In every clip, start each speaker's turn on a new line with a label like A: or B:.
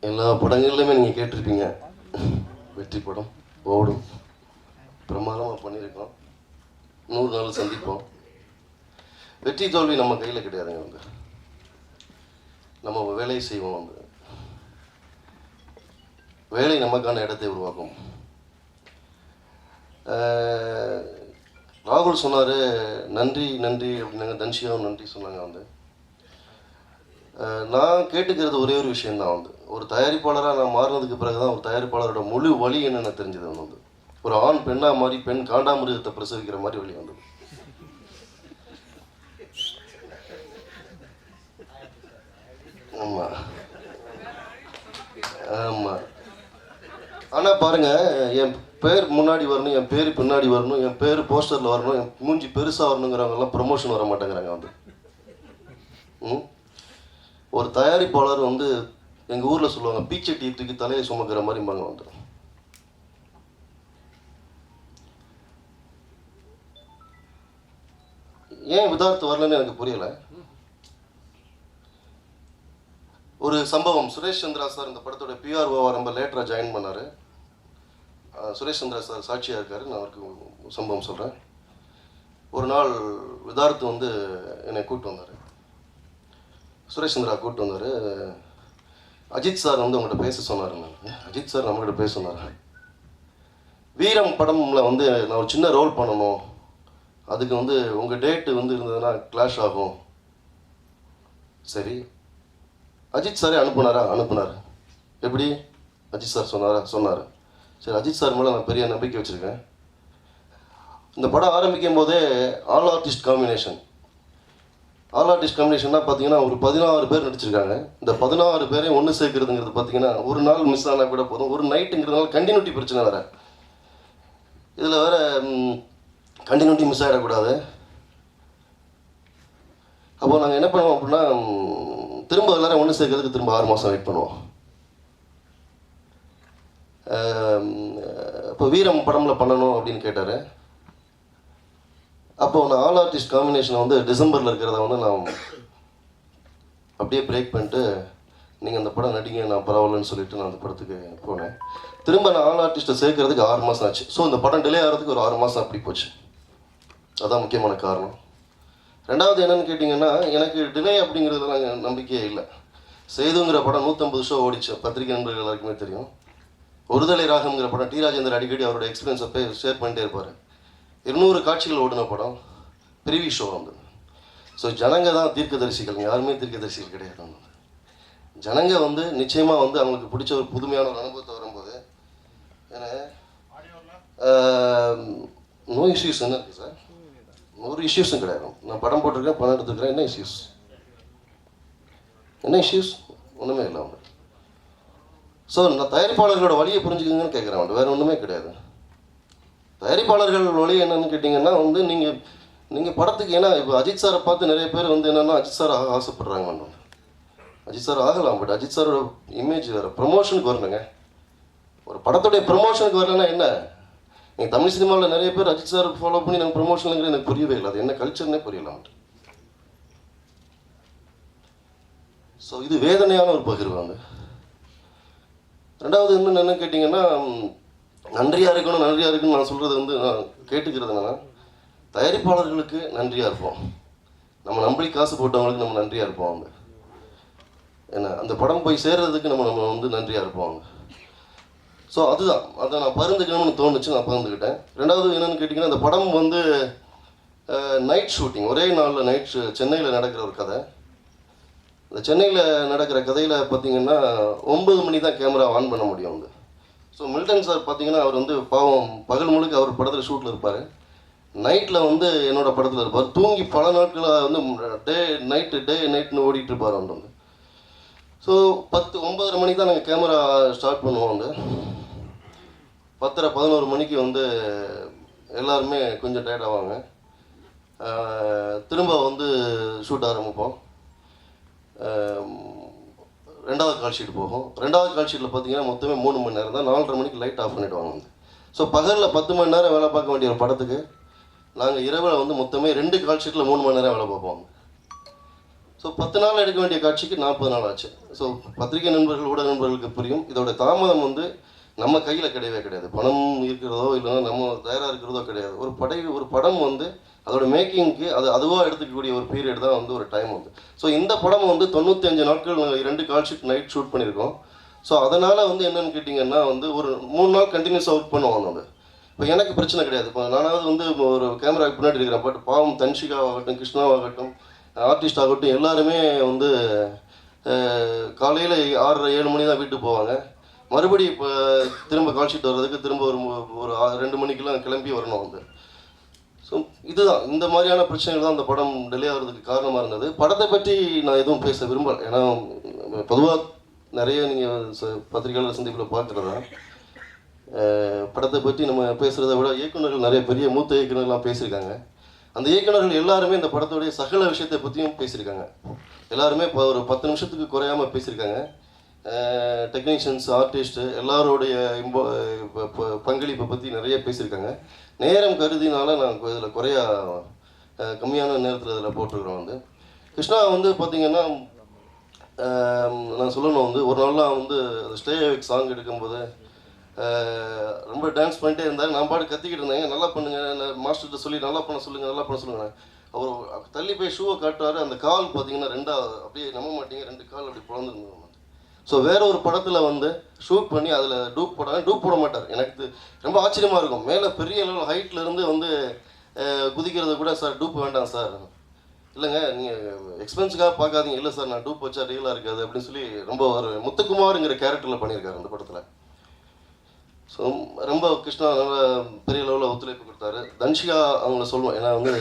A: எல்லா படங்கள்லையுமே நீங்கள் கேட்டிருப்பீங்க, வெற்றி படம் ஓடும், பிரமாதமாக பண்ணியிருக்கோம், 100 நாள் சந்திப்போம். வெற்றி தோல்வி நம்ம கையில் கிடையாதுங்க. வந்து நம்ம வேலையை செய்வோம். வந்து வேலை நமக்கான இடத்தை உருவாக்கும். ராகுல் சொன்னார் நன்றி நன்றி அப்படின்னாங்க, தன்ஷியாவும் நன்றி சொன்னாங்க. வந்து நான் கேட்டுக்கிறது ஒரே ஒரு விஷயந்தான். வந்து ஒரு தயாரிப்பாளராக நான் மாறினதுக்கு பிறகு தான் ஒரு தயாரிப்பாளரோட முழு வழி என்னென்ன தெரிஞ்சது. வந்து ஒரு ஆண் பெண்ணாக மாறி பெண் காண்டாமிருகத்தை பிரசவிக்கிற மாதிரி வழி வந்தது. ஆமாம் ஆமாம். ஆனால் பாருங்கள், என் பேர் முன்னாடி வரணும், என் பேர் பின்னாடி வரணும், என் பேர் போஸ்டரில் வரணும், என் மூஞ்சி பெருசாக வரணுங்கிறவங்கெல்லாம் ப்ரமோஷன் வர மாட்டேங்கிறாங்க. வந்து ஒரு தயாரிப்பாளர் வந்து எங்கள் ஊரில் சொல்லுவாங்க, பீச்சட்டி தூக்கி தலையை சுமக்கிற மாதிரிம்பாங்க. வந்து ஏன் விதார்த்து வரலன்னு எனக்கு புரியலை. ஒரு சம்பவம், சுரேஷ் சந்திரா சார் இந்த படத்தோட பிஆர்ஓவாக ரொம்ப லேட்டராக ஜாயின் பண்ணார். சுரேஷ் சந்திரா சார் சாட்சியாக இருக்கார். நான் அவருக்கு சம்பவம் சொல்கிறேன். ஒரு நாள் விதார்த்து வந்து என்னை கூப்பிட்டு வந்தார், சுரேஷ் சந்திரா கூப்பிட்டு வந்தார். அஜித் சார் வந்து உங்கள்கிட்ட பேச சொன்னார். நான் அஜித் சார் நம்மகிட்ட பேச சொன்னார். வீரம் படம்ல வந்து நான் ஒரு சின்ன ரோல் பண்ணணும், அதுக்கு வந்து உங்கள் டேட்டு வந்து இருந்ததுன்னா கிளாஷ் ஆகும். சரி, அஜித் சாரே அனுப்புனார். எப்படி அஜித் சார் சொன்னார். சரி, அஜித் சார் மேலே நான் பெரிய நம்பிக்கை வச்சுருக்கேன். இந்த படம் ஆரம்பிக்கும் போதே ஆல் ஆர்டிஸ்ட் காம்பினேஷன்னா பார்த்தீங்கன்னா ஒரு 16 பேர் நடிச்சிருக்காங்க. இந்த 16 பேரையும் ஒன்று சேர்க்குறதுங்கிறது பார்த்தீங்கன்னா ஒரு நாள் மிஸ் ஆனால் கூட போதும். ஒரு நைட்டுங்கிறதுனால கண்டினியூட்டி பிரச்சனை வேறு. இதில் வேறு கண்டினியூட்டி மிஸ் ஆகிடக்கூடாது. அப்போது நாங்கள் என்ன பண்ணுவோம் அப்படின்னா, திரும்ப எல்லோரும் ஒன்று சேர்க்கறதுக்கு திரும்ப 6 மாதம் வெயிட் பண்ணுவோம். இப்போ வீரம் படமில் பண்ணணும் அப்படின்னு கேட்டார். அப்போது நான் ஆல் ஆர்டிஸ்ட் காம்பினேஷனை வந்து டிசம்பரில் இருக்கிறத வந்து நான் அப்படியே பிரேக் பண்ணிட்டு, நீங்கள் அந்த படம் நடிங்க, நான் பரவாயில்லன்னு சொல்லிவிட்டு நான் அந்த படத்துக்கு போனேன். திரும்ப நான் ஆல் ஆர்டிஸ்ட்டை சேர்க்கறதுக்கு 6 மாதம் ஆச்சு. ஸோ இந்த படம் டிலே ஆகிறதுக்கு ஒரு 6 மாதம் அப்படி போச்சு. அதுதான் முக்கியமான காரணம். ரெண்டாவது என்னென்னு கேட்டிங்கன்னா, எனக்கு டிலே அப்படிங்கிறதுல நாங்கள் நம்பிக்கையே இல்லை. சேதுங்கிற படம் 150 ஷோ ஓடிச்சு, பத்திரிகை நண்பர்கள் எல்லாருக்குமே தெரியும். ஒருதலை ராகம்ங்கிற படம் டி ராஜேந்தர் அடிக்கடி அவரோட எக்ஸ்பீரியன்ஸை ஷேர் பண்ணிட்டே இருப்பார். 200 காட்சிகள் ஓடின படம், ப்ரிவி ஷோ வந்து. ஸோ ஜனங்க தான் தீர்க்கதரிசிகள், யாருமே தீர்க்கதரிசிகள் கிடையாது. ஜனங்க வந்து நிச்சயமாக வந்து அவங்களுக்கு பிடிச்ச ஒரு புதுமையான ஒரு அனுபவத்தை வரும்போது, ஏன்னா நோ இஷ்யூஸ் என்ன இருக்குது சார், ஒரு இஷ்யூஸும் கிடையாது. நான் படம் போட்டிருக்கேன், படம் எடுத்துருக்கிறேன், என்ன இஷ்யூஸ் ஒன்றுமே இல்லை. அவங்க ஸோ நான் தயாரிப்பாளர்களோட வழியை புரிஞ்சுக்குங்கன்னு கேட்குறேன். வந்து வேறு ஒன்றுமே கிடையாது. தயாரிப்பாளர்கள் வழி என்னன்னு கேட்டிங்கன்னா வந்து நீங்கள் படத்துக்கு, ஏன்னா இப்போ அஜித் சாரை பார்த்து நிறைய பேர் வந்து என்னென்னா அஜித் சார் ஆசைப்படுறாங்க. அஜித் சார் ஆகலாம், பட் அஜித் சாரோட இமேஜ் வேறு, ப்ரமோஷனுக்கு வரணுங்க. ஒரு படத்துடைய ப்ரமோஷனுக்கு வரலன்னா என்ன? நீங்கள் தமிழ் சினிமாவில் நிறைய பேர் அஜித் சார் ஃபாலோ பண்ணி நாங்கள் ப்ரமோஷனுங்கிற எனக்கு புரியவே இல்லை. அது என்ன கல்ச்சர்னே புரியல. ஸோ இது வேதனையான ஒரு பகிர்வு. வந்து ரெண்டாவது இன்னும் என்ன கேட்டிங்கன்னா, நன்றியாக இருக்குன்னு நான் சொல்கிறது வந்து, நான் கேட்டுக்கிறது என்னென்னா, தயாரிப்பாளர்களுக்கு நன்றியாக இருப்போம், நம்ம நம்பி காசு போட்டவங்களுக்கு நம்ம நன்றியாக இருப்போம். அவங்க என்ன அந்த படம் போய் சேர்றதுக்கு நம்ம வந்து நன்றியாக இருப்போம். ஸோ அதுதான், அதை நான் பகிர்ந்துக்கணும்னு தோணுச்சு, நான் பகிர்ந்துக்கிட்டேன். ரெண்டாவது என்னென்னு கேட்டிங்கன்னா, அந்த படம் வந்து நைட் ஷூட்டிங், ஒரே நாளில் சென்னையில் நடக்கிற ஒரு கதை. இந்த சென்னையில் நடக்கிற கதையில் பார்த்திங்கன்னா 9 மணி தான் கேமரா ஆன் பண்ண முடியும். வந்து ஸோ மில்டன் சார் பார்த்திங்கன்னா, அவர் வந்து பாவம் பகல் முழுக்க அவர் படத்தில் ஷூட்டில் இருப்பார், நைட்டில் வந்து என்னோடய படத்தில் இருப்பார். தூங்கி பல நாட்களாக வந்து டே நைட்னு ஓடிட்டு இருப்பார். வந்து ஸோ 9:30 மணிக்கு தான் நாங்கள் கேமரா ஸ்டார்ட் பண்ணுவோம். வந்து 10:30-11 மணிக்கு வந்து எல்லாருமே கொஞ்சம் டயர்ட் ஆவாங்க. திரும்ப வந்து ஷூட் ஆரம்பிப்போம். ரெண்டாவது கால் ஷீட் போகும். ரெண்டாவது கால் ஷீட்டில் பார்த்தீங்கன்னா மொத்தமே 3 மணி நேரம் தான். 4:30 மணிக்கு லைட் ஆஃப் பண்ணிவிடுவாங்க. வந்து ஸோ பகலில் 10 மணி நேரம் வேலை பார்க்க வேண்டிய ஒரு படத்துக்கு நாங்கள் இரவில் வந்து மொத்தமே 2 கால் ஷீட்டில் 3 மணி நேரம் வேலை பார்ப்போம். ஸோ 10 நாள் எடுக்க வேண்டிய காட்சிக்கு 40 நாள் ஆச்சு. ஸோ பத்திரிகை நண்பர்கள், ஊடக நண்பர்களுக்கு புரியும். இதோட தாமதம் வந்து நம்ம கையில் கிடையவே கிடையாது. பணம் இருக்கிறதோ இல்லைன்னா நம்ம தயாராக இருக்கிறதோ கிடையாது. ஒரு படம் வந்து அதோட மேக்கிங்க்கு அதுவாக எடுத்துக்கக்கூடிய ஒரு பீரியட் தான் வந்து ஒரு டைம் வந்து. ஸோ இந்த படம் வந்து 95 நாட்கள் 2 கால் ஷீட் நைட் ஷூட் பண்ணியிருக்கோம். ஸோ அதனால் வந்து என்னென்னு கேட்டிங்கன்னா வந்து ஒரு 3 நாள் கண்டினியூஸாக ஒர்க் பண்ணுவோம் வந்து. இப்போ எனக்கு பிரச்சனை கிடையாது. இப்போ நானாவது வந்து ஒரு கேமராவுக்கு பின்னாடி இருக்கிறேன். பட் பாவம் தன்ஷிகாவாகட்டும், கிருஷ்ணாவாகட்டும், ஆர்டிஸ்ட் ஆகட்டும், எல்லாருமே வந்து காலையில் 6:30 7 மணி தான் வீட்டுக்கு போவாங்க. மறுபடி இப்போ திரும்ப கால் ஷீட் வர்றதுக்கு திரும்ப ஒரு 2 மணிக்கெலாம் கிளம்பி வரணும் வந்து. ஸோ இதுதான், இந்த மாதிரியான பிரச்சனைகள் தான் அந்த படம் டிலே ஆகிறதுக்கு காரணமாக இருந்தது. படத்தை பற்றி நான் எதுவும் பேச விரும்பலை. ஏன்னா பொதுவாக நிறைய நீங்கள் பத்திரிகையாளர் சந்திப்பில் பார்க்குறதா படத்தை பற்றி நம்ம பேசுகிறத விட இயக்குநர்கள் நிறைய பெரிய மூத்த இயக்குநர்கள்லாம் பேசியிருக்காங்க. அந்த இயக்குநர்கள் எல்லாருமே இந்த படத்துடைய சகல விஷயத்தை பற்றியும் பேசியிருக்காங்க. எல்லாருமே இப்போ ஒரு 10 நிமிஷத்துக்கு குறையாமல் பேசியிருக்காங்க. டெக்னீஷியன்ஸ், ஆர்டிஸ்ட்டு எல்லாரோடைய பங்களிப்பை பற்றி நிறைய பேசியிருக்காங்க. நேரம் கருதினால நான் இதில் கம்மியான நேரத்தில் இதில் போட்டிருக்கிறோம் வந்து. கிருஷ்ணா வந்து பார்த்திங்கன்னா நான் சொல்லணும் வந்து ஒரு நாள்லாம் வந்து ஸ்டே அவேக் சாங் எடுக்கும்போது ரொம்ப டான்ஸ் பண்ணிட்டே இருந்தார். நான் பாட்டு கத்திக்கிட்டு இருந்தேங்க, நல்லா பண்ணுங்கள், மாஸ்டர்கிட்ட சொல்லி நல்லா பண்ண சொல்லுங்கள். அவர் தள்ளி போய் ஷூவை காட்டுவார். அந்த கால் பார்த்தீங்கன்னா அப்படியே நம்ப மாட்டீங்க, 2 கால் அப்படி பிறந்துருந்தோம். ஸோ வேற ஒரு படத்தில் வந்து ஷூட் பண்ணி அதில் டூப் போட மாட்டார். எனக்கு ரொம்ப ஆச்சரியமாக இருக்கும். மேலே பெரிய லெவல் ஹைட்லேருந்து வந்து குதிக்கிறது கூட, சார் டூப் வேண்டாம் சார், இல்லைங்க நீங்கள் எக்ஸ்பென்ஸுக்காக பார்க்காதீங்க, இல்லை சார் நான் டூப் வச்சா ரியலாக இருக்காது அப்படின்னு சொல்லி ரொம்ப ஒரு முத்துக்குமாருங்கிற கேரக்டரில் பண்ணியிருக்காரு அந்த படத்தில். ஸோ ரொம்ப கிருஷ்ணா நல்ல பெரிய லெவலில் ஒத்துழைப்பு கொடுத்தாரு. தன்ஷிகா அவங்கள சொல்லுவேன். ஏன்னா வந்து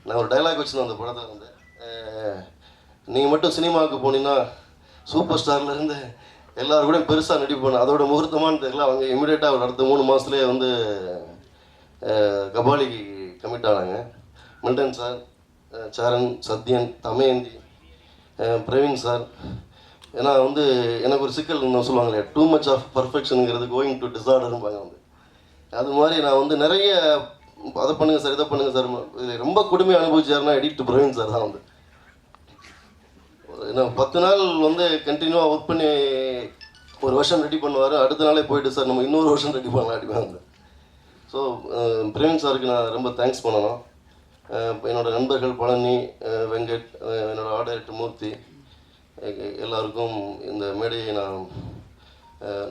A: நான் ஒரு டைலாக் வச்சுருந்தேன் அந்த படத்தில் வந்து, நீங்கள் மட்டும் சினிமாவுக்கு போனீங்கன்னா சூப்பர் ஸ்டார்லேருந்து எல்லோரும் கூட பெருசாக நடிப்பாங்க, அதோட முகூர்த்தமானு தெரியல. அவங்க இமீடியட்டாக அடுத்த 3 மாதத்துலேயே வந்து கபாலிக்கு கமிட் ஆனாங்க. Milton sir, Saran, Sathyan, Thamayanthi, Praveen sir. ஏன்னா வந்து எனக்கு ஒரு சிக்கல் இன்னும் சொல்லுவாங்களே, டூ மச் ஆஃப் பர்ஃபெக்ஷனுங்கிறது கோயிங் டு டிஸார்டர்பாங்க வந்து. அது மாதிரி நான் வந்து நிறைய அதை பண்ணுங்கள் சார், இதை பண்ணுங்கள் சார். இது ரொம்ப கொடுமையாக அனுபவிச்சாருன்னா எடிட் பிரவீன் சார் தான் வந்து. ஏன்னா 10 நாள் வந்து கண்டினியூவாக ஒர்க் பண்ணி ஒரு வருஷம் ரெடி பண்ணுவார். அடுத்த நாளே போயிட்டு சார் நம்ம இன்னொரு வருஷம் ரெடி பண்ணலாம் அப்படிவாங்க. ஸோ பிரவீன் சாருக்கு நான் ரொம்ப தேங்க்ஸ் பண்ணணும். என்னோடய நண்பர்கள் பழனி, வெங்கட், என்னோடய ஆர்ட் டைரக்டர் மூர்த்தி, எல்லாருக்கும் இந்த மேடையை நான்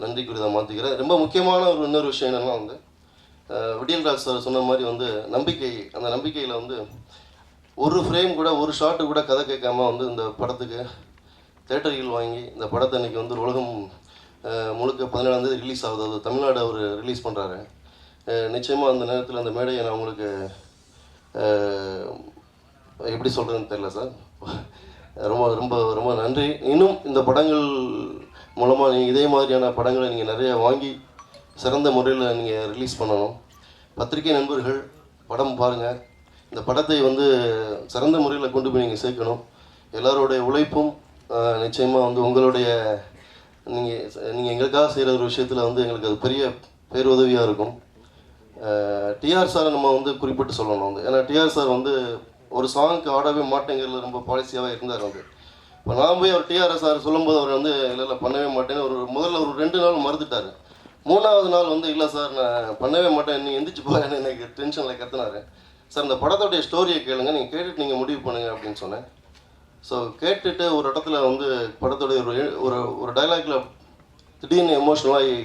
A: நன்றிக்குரியதாக மாற்றிக்கிறேன். ரொம்ப முக்கியமான இன்னொரு விஷயம் என்னென்னா வந்து, விடியல்ராஜ் சார் சொன்ன மாதிரி வந்து நம்பிக்கை, அந்த நம்பிக்கையில் வந்து ஒரு ஃப்ரேம் கூட, ஒரு ஷாட்டு கூட கதை கேட்காம வந்து இந்த படத்துக்கு தேட்டர்கள் வாங்கி இந்த படத்தை அன்றைக்கி வந்து உலகம் முழுக்க 17ஆம் தேதி ரிலீஸ் ஆகுது. அது தமிழ்நாடு அவர் ரிலீஸ் பண்ணுறாரு. நிச்சயமாக அந்த நேரத்தில் அந்த மேடையை நான் உங்களுக்கு எப்படி சொல்கிறதுன்னு தெரியல சார். ரொம்ப ரொம்ப ரொம்ப நன்றி. இன்னும் இந்த படங்கள் மூலமாக நீங்கள் இதே மாதிரியான படங்களை நீங்கள் நிறைய வாங்கி சிறந்த முறையில் நீங்கள் ரிலீஸ் பண்ணணும். பத்திரிகை நண்பர்கள் படம் பாருங்கள். இந்த படத்தை வந்து சிறந்த முறையில் கொண்டு போய் நீங்கள் சேர்க்கணும். எல்லாரோடைய உழைப்பும் நிச்சயமாக வந்து உங்களுடைய நீங்கள் எங்களுக்காக செய்கிற ஒரு விஷயத்தில் வந்து எங்களுக்கு அது பெரிய பேருதவியாக இருக்கும். டிஆர் சாரை நம்ம வந்து குறிப்பிட்டு சொல்லணும் வந்து. ஏன்னா டிஆர் சார் வந்து ஒரு சாங்க்கு ஆடவே மாட்டேங்கிறதுல ரொம்ப பாலிசியாகவே இருந்தார் வந்து. இப்போ நான் போய் அவர் டிஆர் சார் சொல்லும்போது அவர் வந்து இல்லை பண்ணவே மாட்டேன்னு முதல்ல ஒரு 2 நாள் மறுத்துட்டார். 3ஆவது நாள் வந்து இல்லை சார் நான் பண்ணவே மாட்டேன், நீ எந்திரிச்சு போயேன்னு எனக்கு டென்ஷனில் கத்துனார். சார் இந்த படத்தோடைய ஸ்டோரியை கேளுங்க, நீங்கள் கேட்டுட்டு நீங்கள் முடிவு பண்ணுங்கள் அப்படின்னு சொன்னேன். ஸோ கேட்டுட்டு ஒரு இடத்துல வந்து படத்தோடைய ஒரு டைலாக்ல திடீர்னு எமோஷனலாகி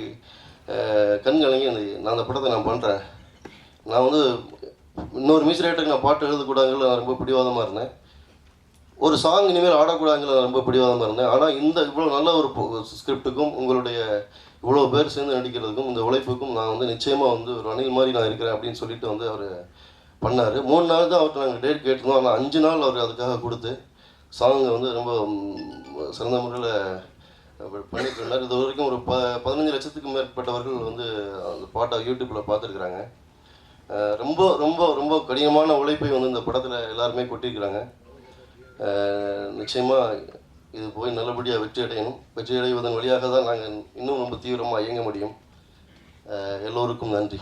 A: கண்கலங்கி நான் அந்த படத்தை நான் பண்ணுறேன், நான் வந்து இன்னொரு மியூசிக் ரைட்டருக்கு நான் பாட்டு எழுதக்கூடாதுல நான் ரொம்ப பிடிவாதமாக இருந்தேன், ஒரு சாங் இனிமேல் ஆடக்கூடாதுல நான் ரொம்ப பிடிவாதமாக இருந்தேன். ஆனால் இந்த இவ்வளோ நல்ல ஒரு ஸ்கிரிப்டுக்கும் உங்களுடைய இவ்வளோ பேர் சேர்ந்து நடிக்கிறதுக்கும் இந்த உழைப்புக்கும் நான் வந்து நிச்சயமாக வந்து ஒரு அணில் மாதிரி நான் இருக்கிறேன் அப்படின்னு சொல்லிட்டு வந்து அவர் பண்ணார். 3 நாள் தான் அவர்கிட்ட நாங்கள் டேட் கேட்டிருந்தோம். ஆனால் 5 நாள் அவர் அதுக்காக கொடுத்து சாங்கை வந்து ரொம்ப சிறந்த முறையில் பண்ணிட்டு இருந்தார். இது வரைக்கும் ஒரு 15 லட்சத்துக்கும் மேற்பட்டவர்கள் வந்து அந்த பாட்டை யூடியூப்பில் பார்த்துருக்குறாங்க. ரொம்ப ரொம்ப ரொம்ப கடினமான உழைப்பை வந்து இந்த படத்தில் எல்லாருமே கொட்டியிருக்கிறாங்க. நிச்சயமாக இது போய் நல்லபடியாக வெற்றி அடையணும். வெற்றி அடைவதன் வழியாக தான் நாங்கள் இன்னும் ரொம்ப தீவிரமாக இயங்க முடியும். எல்லோருக்கும் நன்றி.